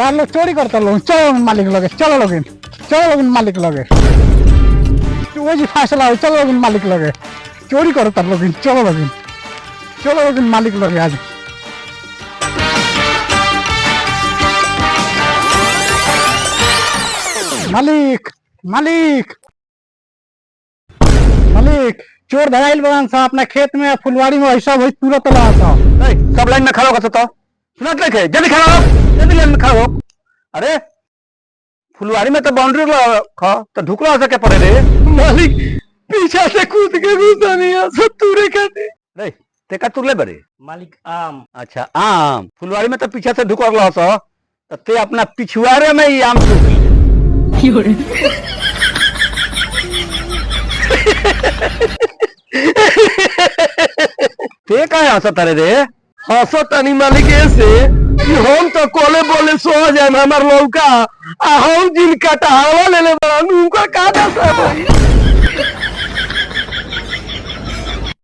सार लोग चोरी करता लोग, चलो मालिक लगे, चलो लोग मालिक लगे, वो जी फैसला हो, चलो लोग मालिक लगे, चोरी करता लोग, चलो लोग मालिक लगे आज। मालिक मालिक मालिक चोर धराइल बगान सा अपना खेत में फुलवाड़ी में ऐसा वही तुरंत लगा सा। सब लाइन में खड़ा होगा तो सुनत लेके जल्दी खड़ा हो, जल्दी लाइन में खड़ा हो। अरे फुलवारी में तो बाउंड्री खा तो ढुकला सके पड़े रे। मालिक पीछे से कूद के घुसा नहीं आ सब तुरे खाते। रे ते का तुरले बरे मालिक आम। अच्छा आम फुलवारी में तो पीछे से ढुकला तो ते अपना पिछुआरे में ही आम ते का हंसत रे हंसतनी मालिक ऐसे कि हम तो कोले बोले सो जाए हमार लौका आ हम जिन कटावा ले ले बड़ा उनका का दशा भाई।